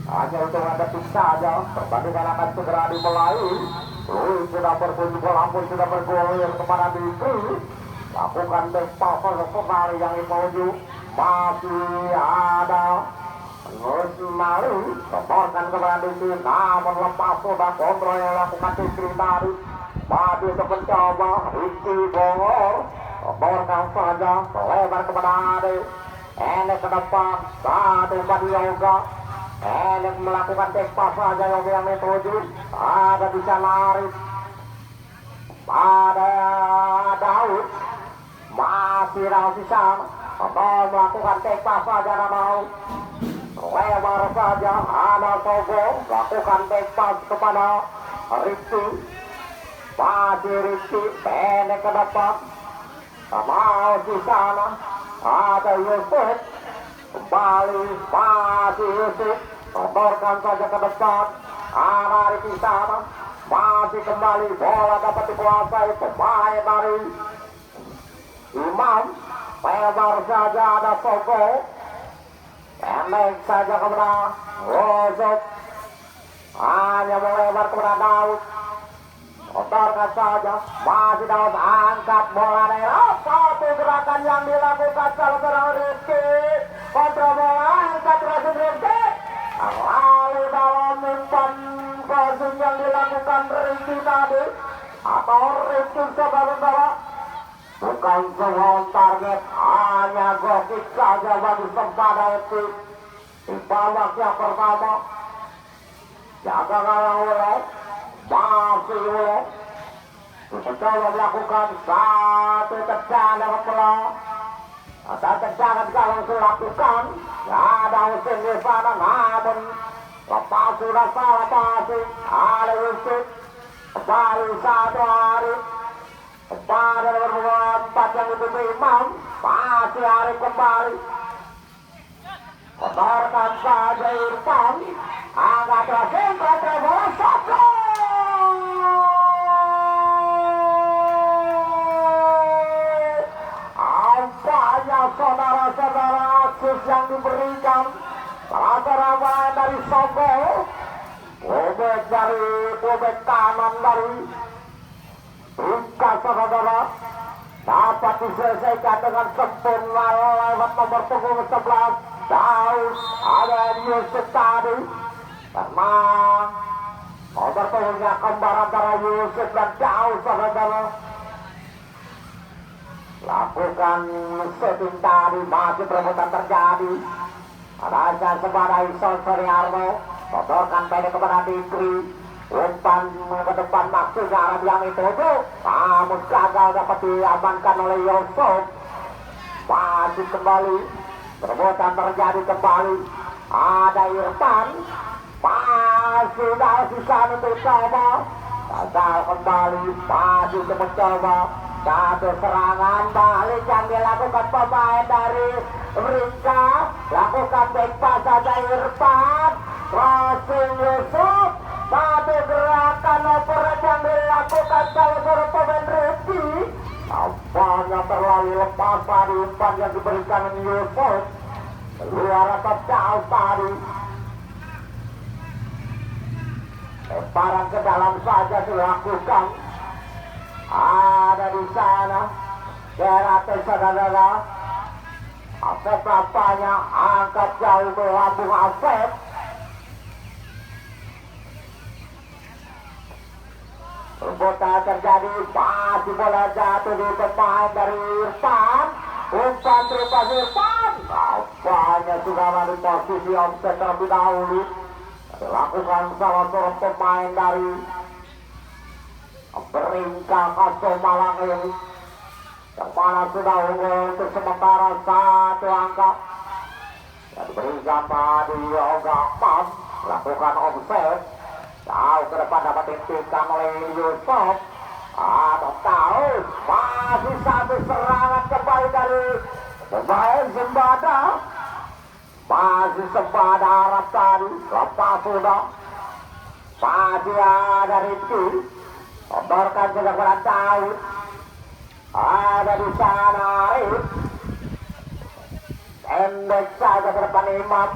Hanya hitungan detik saja, pertandingan akan segera dimulai. Luis sudah berbunyi bola pun sudah bergulir kepada Dikri. Lakukan backpass sekali yang dituju. Masih ada Terus Mali setorkan kepada Dikri, namun lepas sudah kontrol yang lakukan Dikri tadi. Maju untuk mencoba Rizky Bongor, setorkan saja lebar kepada Ade. Enek ke depan, satu badi Yoga. Enek melakukan backpass saja Yoga yang dituju. Ada bisa lari. Ada Daud, masih Daud di sana. Melakukan backpass saja mau. Lebar saja ada Togo lakukan backpass kepada Rizky. Masih Rizky pendek ke depan. Mau di sana ada Yusuf. Kembali masih Yusuf. Setorkan saja ke depan. Ada di sana. Masih kembali bola dapat dikuasai pemain dari Imam. Lebar saja ada Togo. Pendek saja kepada Rozok. Hanya melebar kepada Daud. Otorkan saja. Masih Daud angkat bola daerah. Satu gerakan yang dilakukan seorang Rizky. Kontra bola angkat terus Rizky. Lalu dalam umpan crossing yang dilakukan Rizky tadi. Atau Rizky saudara-saudara. Bukan semua target, hanya gokit saja bagi Sepada FC. Di babak yang pertama, jaga kalah oleh masih oleh mencoba melakukan satu tendangan bola. Ada tendangan kalau dilakukan, ada Husin di sana, namun lepas sudah salah passing. Ada Husin, kembali satu hari. Pada nomor 4 yang dituju Imam, masih Arif kembali. Kotorkan saja Irfan. Angkat terakhir kontra bola satu. Apanya saudara-saudara akses yang diberikan. Raba-raba dari Sogo. Bobek kanan dari Ika saudara dapat diselesaikan dengan sempurna lewat nomor punggung 11 Daud. Ada Yusuf tadi karena nomor punggungnya kembar antara Yusuf dan Daud saudara. Lakukan setting tadi, masih perebutan terjadi. Ada Azan Sepada Ison Soriarno. Kotorkan pendek kepada Dikri. Umpan ke depan maksudnya arah yang itu namun gagal dapat diamankan oleh Yusuf. Masih kembali perebutan terjadi kembali. Ada Irfan. Masih Daud di sana untuk coba. Gagal kembali. Masih untuk mencoba. Satu serangan balik yang dilakukan pemain dari Rinka. Lakukan backpass saja Irfan. Crossing Yusuf. Satu gerakan operat yang dilakukan salah seorang pemain Rizky. Nampaknya terlalu lepas tadi umpan yang diberikan Yusuf. Keluar atau jauh tadi. Lemparan ke dalam saja dilakukan. Ada di sana Gerate saudara. Asep apanya angkat jauh melambung Asep. Perbuatan terjadi, masih bola jatuh di pemain dari Irfan. Umpan terlepas Irfan. Nampaknya sudah ada di posisi offset terlebih dahulu. Dilakukan salah seorang pemain dari Beringkang Aso Malang ini. Yang mana sudah unggul untuk sementara satu angka. Yang diberikan tadi Yoga Mas. Lakukan offset. Jauh ke depan dapat dihentikan oleh Yusuf. Ada tahu masih satu serangan kembali dari pemain Sembada. Masih Sembada Arab tadi lepas sudah. Masih ada Rizky. Kotorkan juga kepada Daud. Ada di sana Arif. Pendek saja ke depan Imam.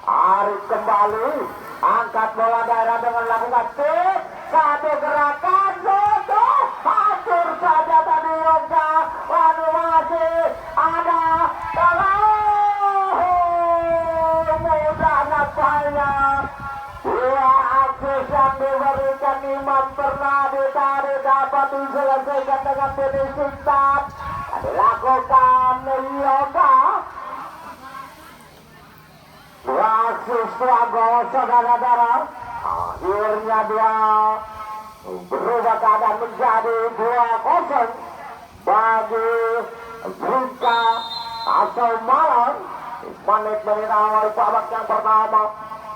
Arif kembali angkat bola daerah dengan lakukan tip satu gerakan tutup hancur saja tadi Yoga. Waduh masih ada mudah nampaknya dua akses yang diberikan Imam pernah ditarik dapat diselesaikan dengan finishing touch yang dilakukan Yoga. Siswa gol saudara-saudara akhirnya dia berubah keadaan menjadi 2-0 bagi Brika Asal Malang. Menit-menit awal babak yang pertama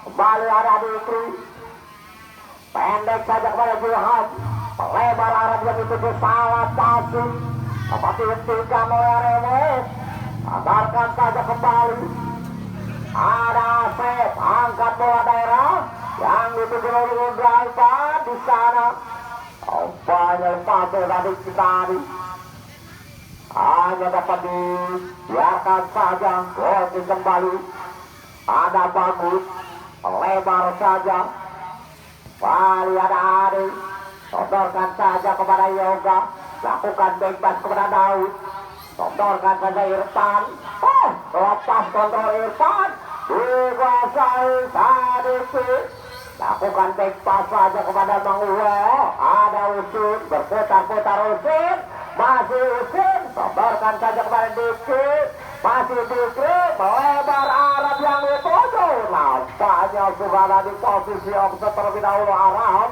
kembali ada Dikri pendek saja kepada Jihan melebar arah yang itu salah passing dapat dihentikan oleh RMS. Antarkan saja kembali ada Asep angkat bola daerah yang dituju oleh driver di sana. Banyak pasir tadi tadi hanya dapat dibiarkan saja. Gol kembali ada bagus lebar saja. Kembali ada Adi sodorkan saja kepada Yoga, lakukan bebas kepada Daud, sodorkan saja Irfan. Lepas kontrol Irfan dikuasai Sadiki, lakukan back pass saja kepada Bang Uwe. Ada Usin berputar-putar Usin, masih Usin sodorkan saja kepada Diki, masih Diki melebar Arab yang dituju. Nampaknya sudah ada di posisi offset terlebih dahulu Arab.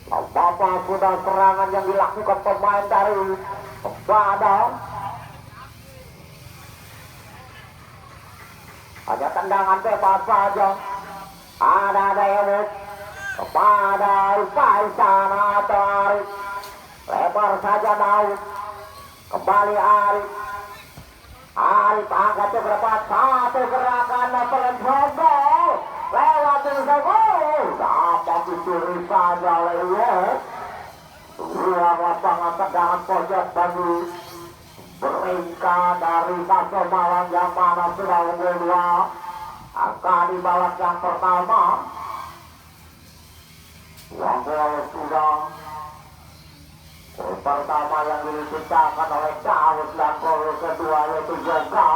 Bapak sudah serangan yang dilakukan pemain dari Badang. Hanya tendangan bebas saja. Ada Daewut kepada Faisan atau Arif. Lebar saja Daud. Kembali Arif. Arif angkat ke depan. Satu gerakan pelan-pelan. Lewat gol. Dapat dicuri saja lewat. Luar lapangan tendangan pojok bagi Brika dari Asal Malang yang mana sudah unggul 2 angka di babak yang pertama. Gol sudah pertama yang diciptakan oleh Daud dan gol kedua yaitu Yoga.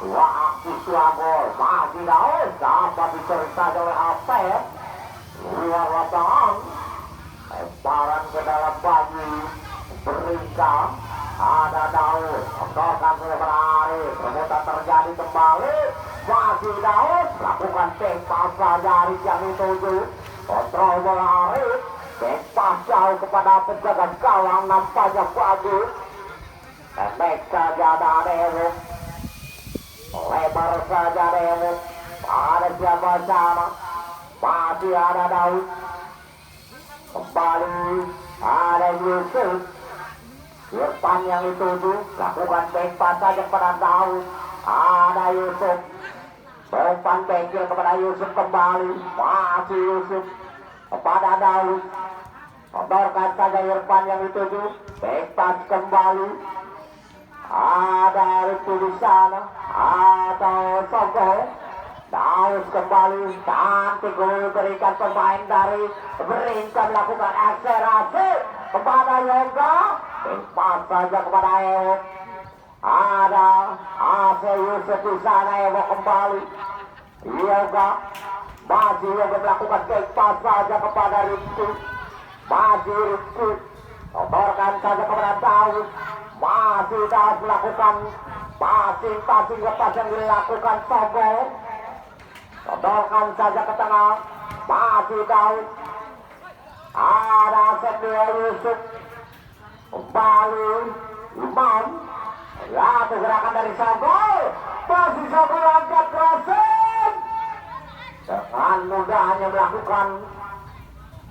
2 aksi gol masih Daud dapat dicerita oleh Asep. Luar lapangan lemparan ke dalam bagi Brika. Ada Daud, sodorkan ke Arif, rebutan terjadi kembali, masih Daud, lakukan tempas saja Arif yang dituju, kontrol bola Arif, tempas jauh kepada penjaga gawang, nampaknya bagus, pendek saja ada Dewut, lebar saja Dewut, ada siapa sana, masih ada Daud, kembali ada Yusuf. Irfan yang dituju, lakukan bebas saja kepada Daud. Ada Yusuf, umpan bengkel kepada Yusuf kembali, masih Yusuf kepada Daud. Sodorkan saja Irfan yang dituju, bebas kembali. Ada Rifki di sana, atau Sogo. Daud kembali, cantik gol berikan pemain dari Berinka melakukan akselerasi kepada Yoga. Pas saja kepada Ewo. Ada Ase Yusuf di sana. Ewo kembali. Yoga masih Yoga melakukan pas saja kepada Rifki. Masih Rifki sodorkan saja kepada Daud. Masih Daud melakukan passing lepas yang dilakukan Sogo. Sodorkan saja ke tengah. Masih Daud. Ada Asep Yusuf. Kembali Imam. Satu gerakan dari Sogo. Masih Sogo angkat crossing. Dengan mudahnya melakukan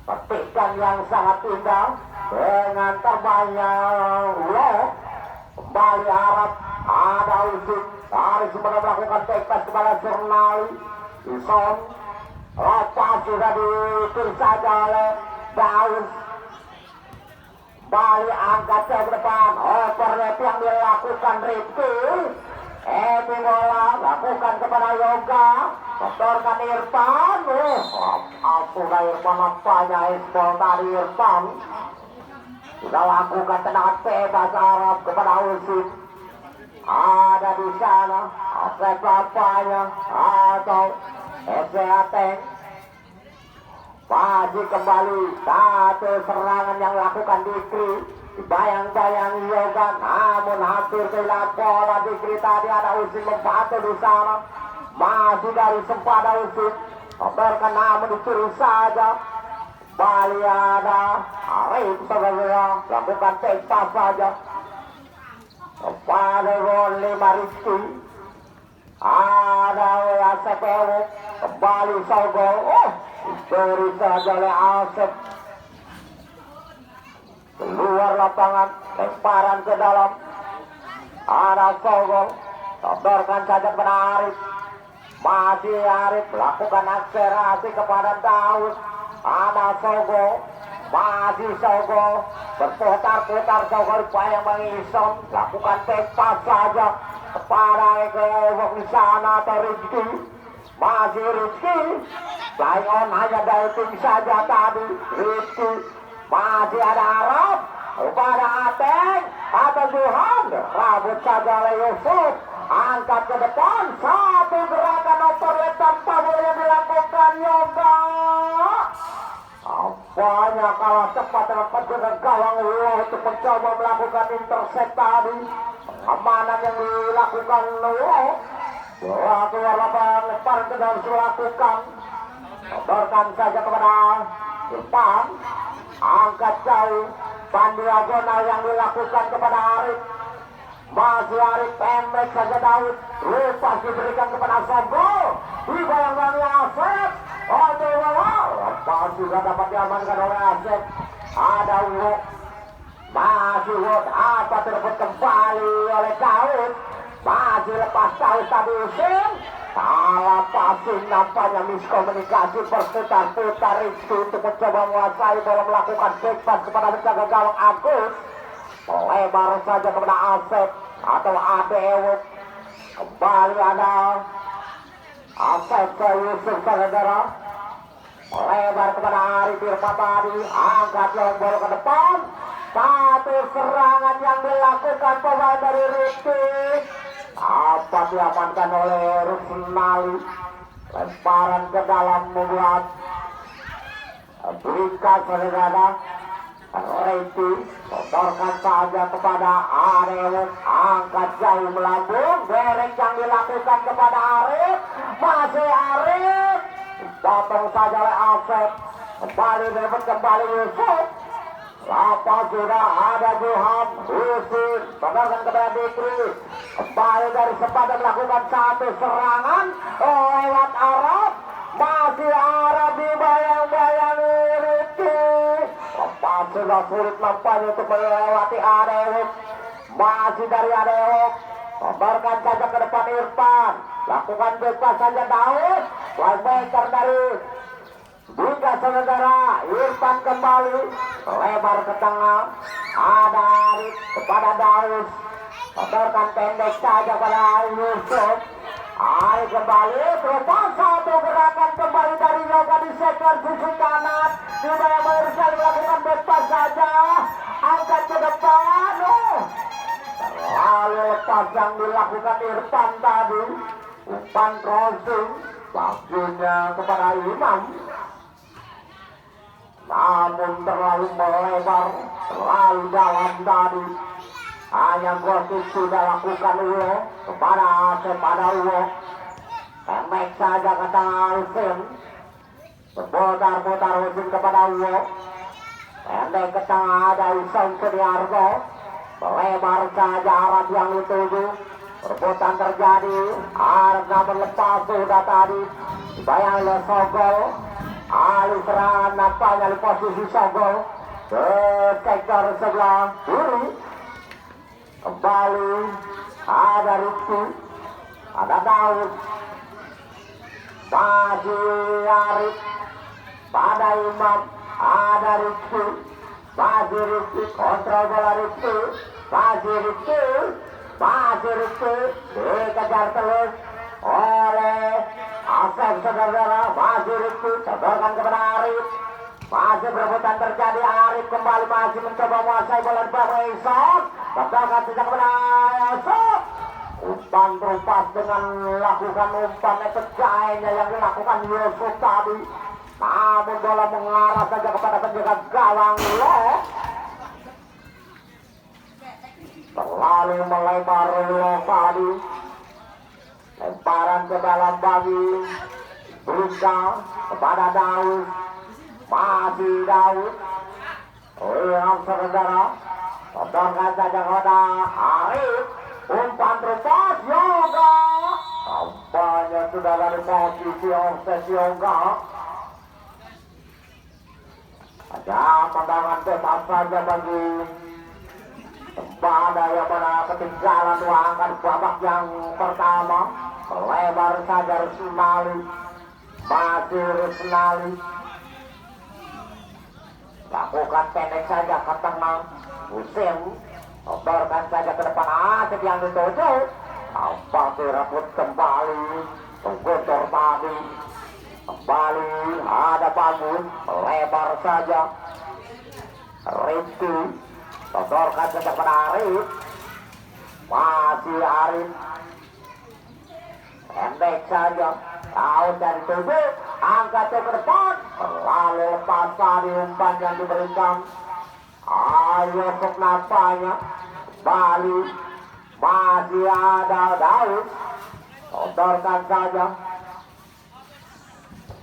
petikan yang sangat indah. Dengan terbangnya loh. Kembali Arab. Ada Usin. Dari sebenarnya melakukan tepas kepada Jurnali. Ison. Lepas sudah ditur saja oleh Daud. Kembali angkat ke depan. Overlap yang dilakukan Rifki. Bola lakukan kepada Yoga. kotorkan Irfan. Ampun Irfan, apanya Isbol tadi Irfan. Sudah lakukan tendangan bebas Arab kepada Usin. Ada di sana Asep apanya atau SCAT. Maju kembali satu serangan yang lakukan Dikri. Bayang-bayang Yoga, namun hampir kehilangan bola. Dikri tadi ada Usin membantu di sana. Masih dari sempada Usin. Kotorkan namun dicuri saja. Bali ada Arif saudara lakukan take pass saja kepada gol 5 Rizky. Ada Asep Ewok kembali Sogol. Diberi saja oleh Asep. Keluar lapangan, lemparan ke dalam. Ada Sogol, kotorkan saja kepada Arif. Masih Arif melakukan akselerasi kepada Daud. Ada Sogo, masih Sogo, berputar-putar Sogo yang mengisong, lakukan take pass saja kepada Ewok di sana atau Rizky. Masih Rizky, play on hanya diving saja tadi Rizky. Masih ada Arab kepada Ateng atau Duhan, rambut saja oleh Yusuf. Angkat ke depan, satu gerakan operasi tanpa boleh dilakukan Yoga. Apanya kalah cepat dapat dengan gawang untuk mencoba melakukan intercept tadi. Pengamanan yang dilakukan bola keluar lapangan, lempar ke dalam dilakukan. Kotorkan saja kepada Irfan. Angkat jauh, diagonal yang dilakukan kepada Arif. Masih Arif pendek saja Daud. Lepas diberikan kepada Sogo. Dibayang-bayang Asep. Lepas juga dapat diamankan oleh Asep. Ada Wok. Masih Wok dapat direbut kembali oleh Daud. Masih lepas Daud tadi Usin. Salah passing, nampaknya miskomunikasi, berputar-putar Rizky untuk mencoba menguasai bola, melakukan back pass kepada penjaga gawang Agus. Melebar saja kepada Asep atau Ade Ewok. Kembali ada Asep ke Yusuf saudara. Melebar kepada Arif Irfan tadi. Angkat long bola ke depan. Satu serangan yang dilakukan pemain dari Rizky. Dapat diamankan oleh Rusnali. Lemparan ke dalam membuat berikan saudara. Reti kotorkan saja kepada Arif. Angkat jauh melambung. Derek yang dilakukan kepada Arif. Masih Arif. Potong saja oleh Asep. Kembali dapat kembali Yusuf. Lapas sudah ada Johan Yusuf. Kotorkan kepada Dikri. Kembali dari sepadan melakukan satu serangan lewat Arab. Masih Arab dibayang-bayang Reti. Lepas sudah sulit nampaknya untuk melewati Adewok. Masih dari Adewok. Kotorkan saja ke depan Irfan. Lakukan bebas saja Daud. Playmaker dari Bika saudara. Irfan kembali. Lebar ke tengah. Ada Arif kepada Daud. Kotorkan pendek saja pada Yusuf. Arif kembali. Terupas satu gerakan kembali dari Yoga di sektor sisi kanan. Dibayang-bayang sekali melakukan bebas saja. Angkat ke depan. Lalu lepas yang dilakukan Irfan tadi. Umpan crossing. Waktunya kepada Imam. Namun terlalu melebar. Terlalu dalam tadi. Hanya crossing sudah lakukan Ulo. Kepada Asep pada Ulo. Pendek saja ke tengah Usin. Berputar-putar Usin kepada Ulo. Pendek ke tengah ada Isam Sudiarto. Melebar saja Arab yang dituju. Perbuatan terjadi. Arab namun lepas sudah tadi. Dibayang oleh Sogol. Alih serangan nampaknya di posisi Sogol. Ke sektor sebelah kiri. Kembali. Ada Rizky. Ada Daud. Masih Arif. Pada Imam. Ada Rizky. Masih Rizky. Kontrol bola Rizky. Masih Rizky. Dikejar terus oleh Asep saudara masih Rizky sodorkan kepada Arif. Masih perebutan terjadi. Arif kembali masih mencoba menguasai bola di bawah Esok. Sodorkan sejak kepada Esok. Umpan terupas dengan lakukan umpan efeknya yang dilakukan Yusuf tadi. Namun bola mengarah saja kepada penjaga gawang Lo. Terlalu melebar Lo tadi. Lemparan ke dalam bagi Brika kepada Daud. Masih Daud. Lihat saudara. Sodorkan saja kepada Arif. Umpan terupas Yoga. Tampaknya sudah dari posisi offset Yoga. Ada pandangan bebas saja bagi Sembada yang pada ketinggalan angkat babak yang pertama. Melebar saja Rusnali. Masih Rusnali. Lakukan pendek saja ke tengah. Musim. Sodorkan saja ke depan. Asep yang dituju. Tampak direbut kembali. Guntur tadi. Kembali ada bagus. Melebar saja. Rizky. Sodorkan saja kepada Arif. Masih Arif. Pendek saja. Tahu dari tubuh. Angkat ke depan. Lalu lepas tadi umpan yang diberikan. Ayo nampaknya. Bali. Masih ada Daud. Sodorkan saja.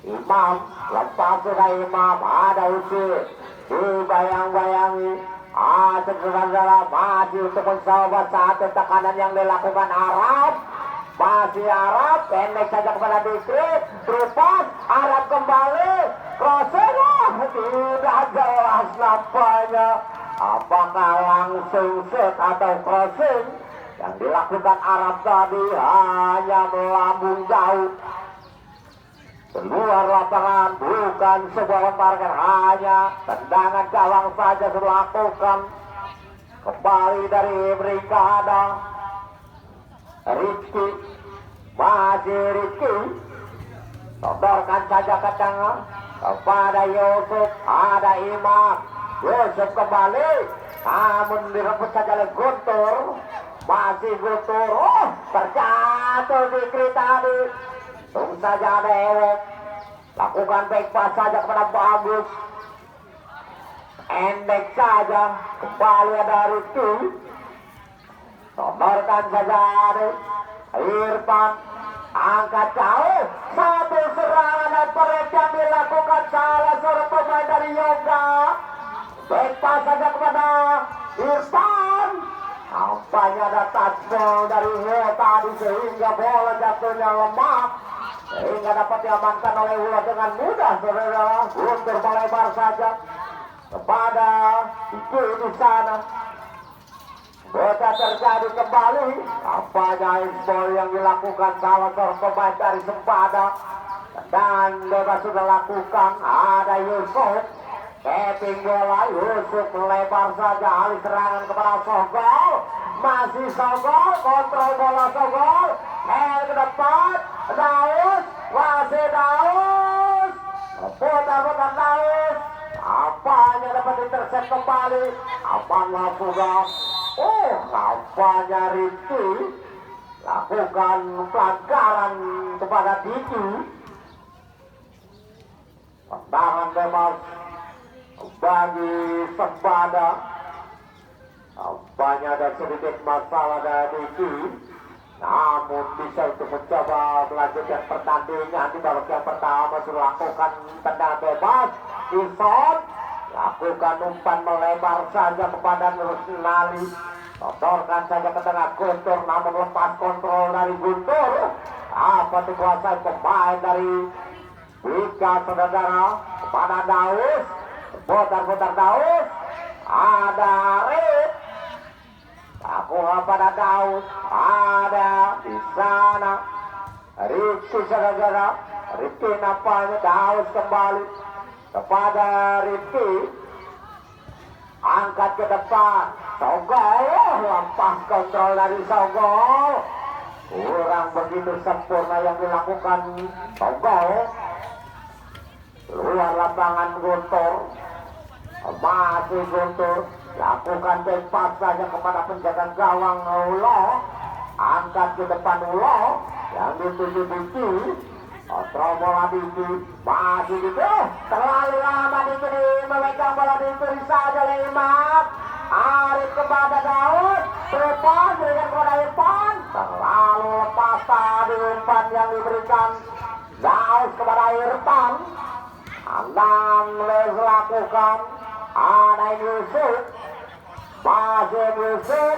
Imam. Lepas sudah Imam. Ada Usir. Dibayang-bayangi. Saudara masih untuk mencoba satu tekanan yang dilakukan Arab. Masih Arab, pendek saja kepada Dikri. Terupas, Arab kembali. Crossing, tidak jelas nampaknya. Apakah langsung shoot atau crossing? Yang dilakukan Arab tadi hanya melambung jauh. Keluar lapangan, bukan sebuah lemparan, hanya tendangan gawang saja dilakukan. Kembali dari mereka ada Rizky. Masih Rizky. Sodorkan saja ke tengah kepada Yusuf. Ada Imam. Yusuf kembali. Namun direbut saja oleh Guntur. Masih Guntur. Oh, terjatuh di tadi. Tunggu saja ada Ewek. Lakukan back pass saja kepada Bagus. Endek saja. Kembali ada Rizky. Sodorkan saja ada Irfan. Angkat jauh. Satu serangan operate yang dilakukan salah seorang pemain dari Yoga. Back pass saja kepada Irfan. Nampaknya ada touchdown dari Heo tadi sehingga bola jatuhnya lemah. Sehingga dapat diamankan oleh Heo dengan mudah. Saudara Guntur melebar saja kepada Iki di sana. Bola terjadi kembali. Nampaknya install yang dilakukan salah seorang pemain dari Sembada. Dan bebas sudah lakukan. Ada Yusuf. Keping bola, Yusuf melebar saja alih serangan kepada Sogol. Masih Sogol, kontrol bola Sogol. Ke depan, Daus, masih Daus. Putar-putar Daus. Apanya dapat intercept kembali. Apanya Sogol. Oh, apanya Rizky. Lakukan pelanggaran kepada Diki. Tendangan bebas bagi Sembada. Nampaknya ada sedikit masalah dari Diki. Namun bisa untuk mencoba melanjutkan pertandingan. Di babak yang pertama sudah lakukan tendangan bebas. Ison lakukan umpan melebar saja kepada Rusnali. Sodorkan saja ke tengah Guntur. Namun lepas kontrol dari Guntur. Apa dikuasai pemain dari Wika saudara kepada Daus. Putar-putar Daus. Ada Arif. Aku pada Daus. Ada di sana Rizky saudara. Rizky nampaknya Daus kembali kepada Rizky. Angkat ke depan. Sogol. Lepas kontrol dari Sogol. kurang begitu sempurna yang dilakukan Togol. Luar lapangan Guntur, masih Guntur lakukan tempat saja kepada penjaga gawang Ulo, angkat ke depan Ulo yang dituju Diki. Kontrol bola Diki, masih Diki, terlalu lama Diki memegang bola Diki saja oleh Imam. Arif kepada Daud, Irfan berikan kepada Irfan, terlalu lepas tadi umpan yang diberikan Daud kepada Irfan. Andang lakukan, ada Yusuf, masih Yusuf,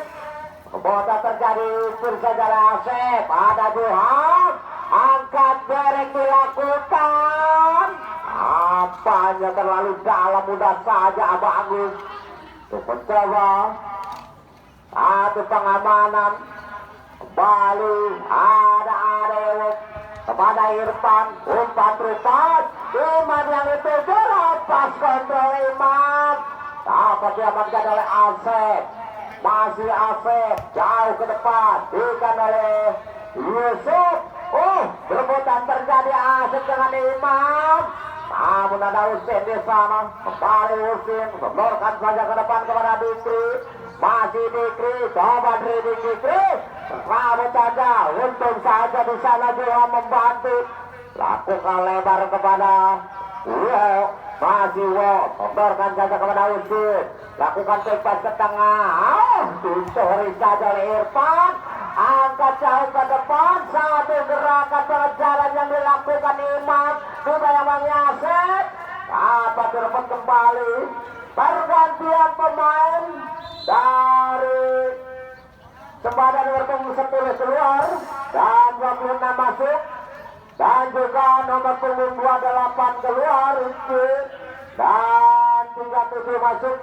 kebodohan terjadi terjadi Asep, ada Johan, angkat derek dilakukan, apanya terlalu dalam, mudah saja bagus. Mencoba satu pengamanan kembali, ada Arif kepada Irfan, umpan terupas Iman yang itu lepas kontrol Iman, dapat diamankan oleh Asep, masih Asep jauh ke depan ikan oleh Yusuf. Berebutan terjadi Asep dengan Imam, namun ada Husin di sana. Kembali Husin mendorkan saja ke depan kepada Dikri, masih Dikri, coba Dikri, selamat saja, untung saja di sana juga membantu. Lakukan lebar kepada masih mendorkan saja kepada Husin, lakukan cepat ke tengah, dicuri saja oleh Irfan, angkat jauh ke depan, satu gerakan pengejaran yang dilakukan Imam, dibayang Yasir, dapat direbut kembali, pergantian pemain dari Sembada nomor 10 keluar dan 26 masuk, dan juga nomor 28 keluar Rizky, dan 37 masuk.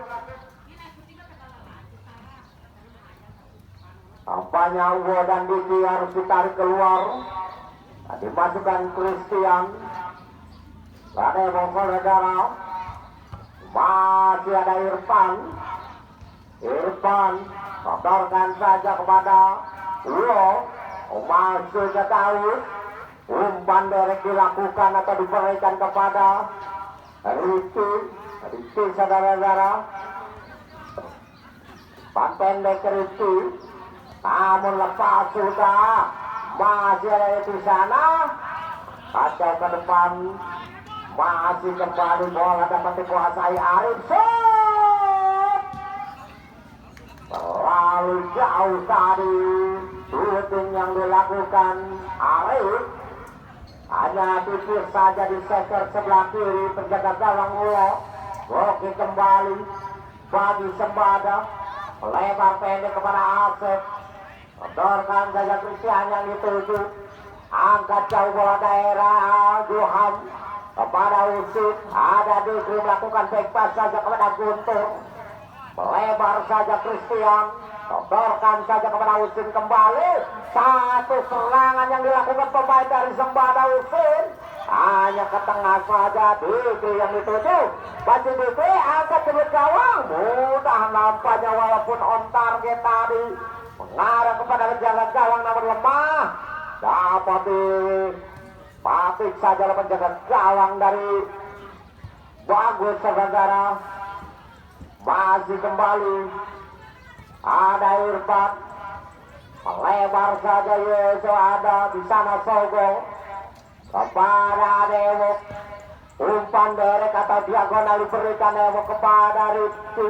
Tampaknya Uwo dan Diki harus ditarik keluar. Tadi masukkan Christian. Ada Bongkol Negara. Masih ada Irfan. Kotorkan saja kepada Uwo. Masuk ke Daud. Umpan derek dilakukan atau diberikan kepada Rizky saudara-saudara. Pan pendek Rizky, namun lepas sudah, masih ada di sana, kacau ke depan, masih kembali bola dapat dikuasai Arif. Terlalu jauh tadi shooting yang dilakukan Arif, hanya tipis saja di sektor sebelah kiri penjaga gawang Ulo. Oke, kembali bagi Sembada, lebar pendek kepada Asep. Mendorkan saja Christian yang dituju, angkat jauh bola daerah Johan kepada Usit, ada Dikri melakukan back pass saja kepada Guntur, melebar saja Christian, mendorkan saja kepada Usit kembali, satu serangan yang dilakukan pemain dari Sembada Usit, hanya ke tengah saja Dikri yang dituju, masih Dikri angkat ke gawang, mudah nampaknya walaupun on target tadi, mengarah kepada penjaga gawang namun lemah, dapat dipatik saja oleh penjaga gawang dari bagus saudara. Masih kembali ada Irfan, melebar saja Yeso, ada di sana Sogo kepada Dewo, umpan derek atau diagonal diberikan Dewo kepada Rizky,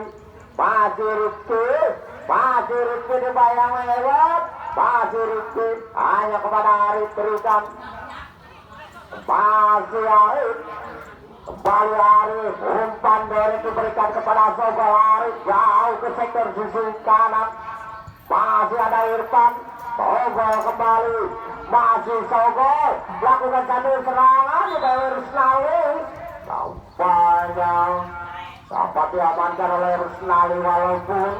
masih Rizky dibayang lewat, masih Rizky hanya kepada Arif berikan, masih Arif, kembali Arif, umpan derek diberikan kepada Sogo, Arif jauh ke sektor sisi kanan, masih ada Irfan, Sogo kembali, masih Sogo lakukan satu serangan dari Rusnali, nampaknya dapat diamankan oleh Rusnali walaupun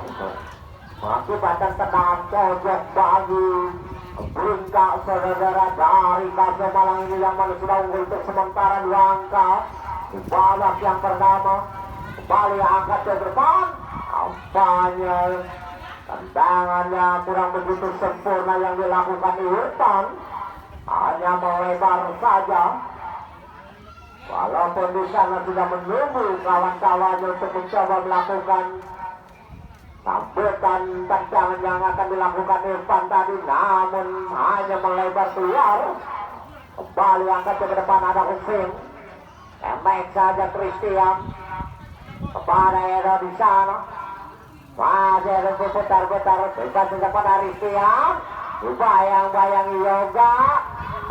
mengakibatkan tendangan pojok bagi Bringka saudara dari Kaso Malang ini yang mana sudah unggul untuk sementara 2 angka di babak yang pertama. Kembali angkat ke depan, nampaknya Tendangannya kurang begitu sempurna yang dilakukan Irfan, hanya melebar saja. Walaupun di sana sudah menunggu kawan-kawannya untuk mencoba melakukan sambutan tendangan yang akan dilakukan Irfan tadi, namun hanya melebar keluar. Kembali angkat ke depan ada Hussein, emek saja Christian kepada Edo di sana. Masih ada berputar-putar bebas kepada Christian, bayang-bayang yoga.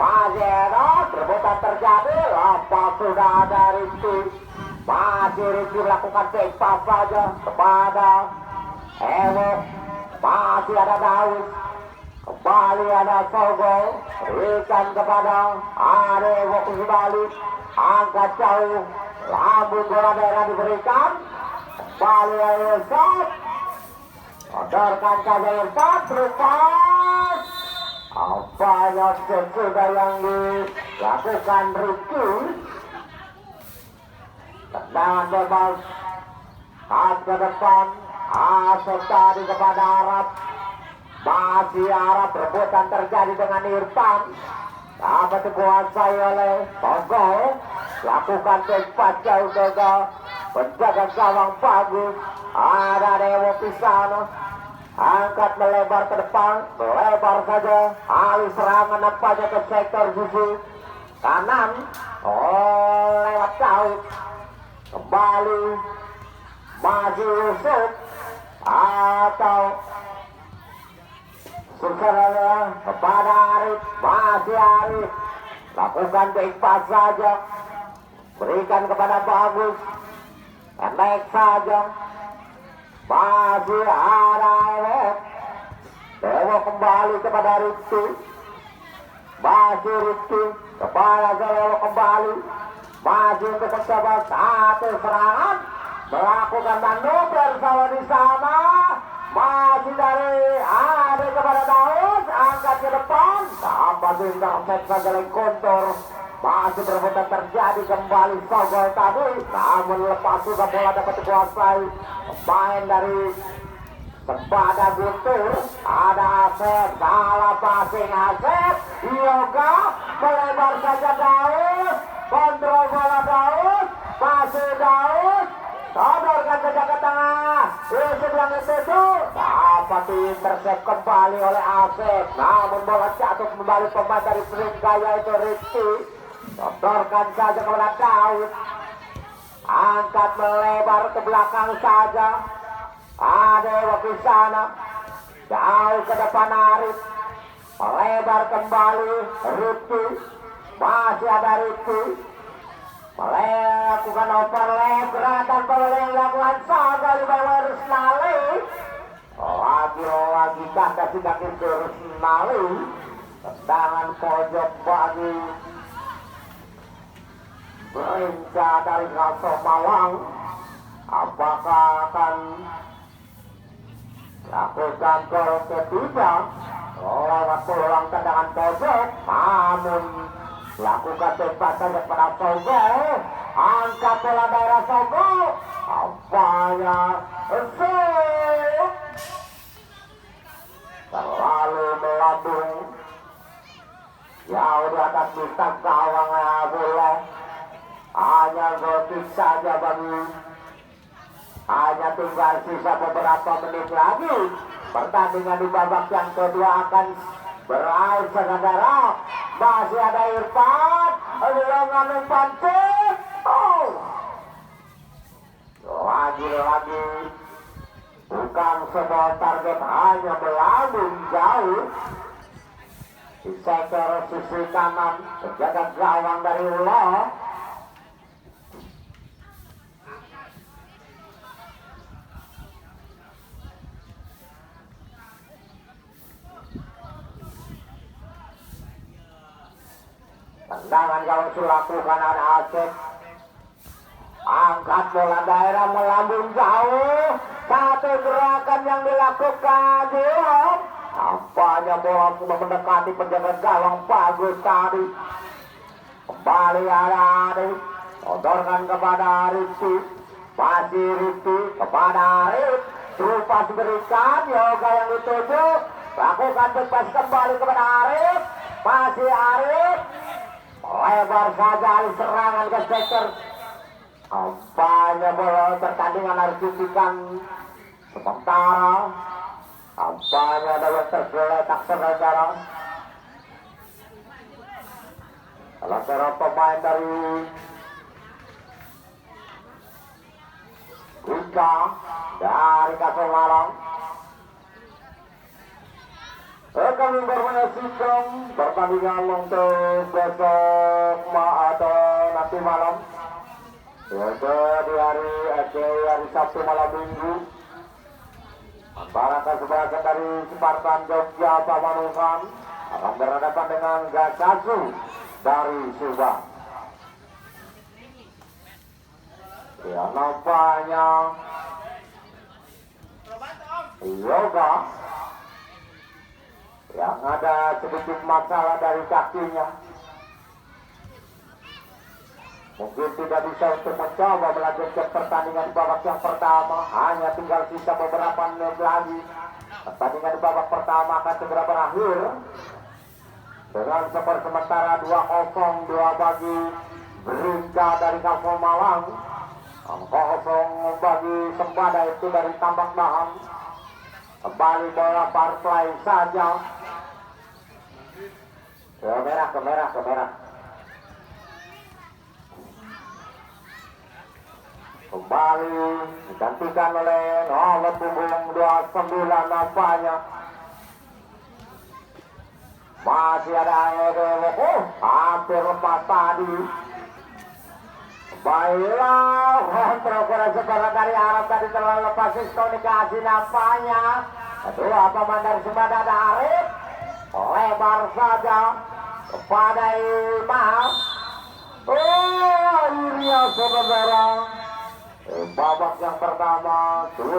Masih ada berputar terjadi, lepas sudah ada Rizky. Masih Rizky melakukan cepat saja kepada Ewo. Masih ada Daud, kembali ada Sogo, berikan kepada Ewo kembali, angkat jauh, lambung bola daerah diberikan, kembali Yusuf, odorkan saja Irfan, terlepas. Apanya sesudah yang dilakukan Rizky. Tendangan bebas, saat ke depan, Asep tadi kepada Arab. Masih Arab, rebutan terjadi dengan Irfan. Dapat dikuasai oleh Togo. Lakukan cepat jauh Togo. Penjaga gawang bagus. Ada Dewo Pisano. Angkat melebar ke depan. Melebar saja. Alih serangan nampaknya ke sektor sisi kanan. Lewat jauh. Kembali. Masih Yusuf. Atau Sukarela kepada Arif. Masih Arif, lakukan cepat saja, berikan kepada Bagus, naik saja. Masih ada Dewo kembali kepada Rizky. Masih Rizky kepada Dewo kembali. Masih untuk mencoba satu serangan, melakukan manuver sama di sana. Masih dari ada kepada Daud, angkat ke depan, tambah bintang saja kontor. Masih berputar terjadi kembali Sogol tadi, namun lepas juga bola dapat dikuasai pemain dari Sepada Guntur. Ada Asep, salah passing Asep, Yoga melebar saja Daud, kontrol bola Daud, masih Daud, sodorkan saja ke tengah, sebelah itu dapat diintersep kembali oleh Asep, namun bola jatuh kembali pemain dari Sriwijaya itu Rizky. Sodorkan saja kepada Daud, angkat melebar ke belakang saja. Ada waktu sana, jauh ke depan Arif, melebar kembali Rizky. Masih ada Rizky, melakukan overlap, gerakan boleh dilakukan saja di bawah Rusnali. Lagi kaki ke Rusnali. Tendangan pojok bagi Berinca dari Raso Malang. Apakah akan lakukan gol ketiga lewat peluang tendangan pojok, namun lakukan tembakan kepada Sogo, angkat bola daerah Sogo, apanya terlalu melambung jauh di atas bintang gawang bola. Hanya gol kick saja bagi, hanya tinggal sisa beberapa menit lagi pertandingan di babak yang kedua akan berakhir saudara. Masih ada Irfan, dengan umpan cek. Lagi bukan sebuah target, hanya melambung jauh di sektor sisi kanan penjaga gawang dari Ulo. Tendangan kalau dilakukan ada Asep, angkat bola daerah melambung jauh. Satu gerakan yang dilakukan Diop, nampaknya bola sudah mendekati penjaga gawang bagus tadi. Kembali ada Arif, sodorkan kepada Rizky. Masih Rizky kepada Arif, Rupa diberikan, yoga yang dituju, lakukan bebas kembali kepada Arif, masih Arif, lebar saja serangan ke sektor. Apanya bola pertandingan harus dihentikan sementara. Apanya ada yang tergeletak saudara. Salah seorang pemain dari Wika dari Kasar Malang. Kami bermenyaksikan pertandingan untuk besok atau nanti malam, yaitu di hari Sabtu malam Minggu, antara kesebelasan dari Spartan Jogja Pamanukan akan berhadapan dengan Gatsu dari Subang. Ya, nampaknya yoga yang ada sedikit masalah dari kakinya, mungkin tidak bisa untuk mencoba melanjutkan pertandingan di babak yang pertama. Hanya tinggal sisa beberapa menit lagi. Pertandingan di babak pertama akan segera berakhir dengan skor sementara 2-0, 2 bagi Brinka dari Kampung Malang, 0 bagi Sembada itu dari Tambak Bahan. Kembali bola partai saja. Ke merah. Kembali digantikan oleh nomor punggung 29 nampaknya. Masih ada Edo, hampir lepas tadi. Baiklah, kontrol sekolah dari Arab tadi terlalu lepas komunikasi nampaknya. Kedua pemain dari Sembada ada Arif, lebar saja kepada Imam. Oh, akhirnya saudara, babak yang pertama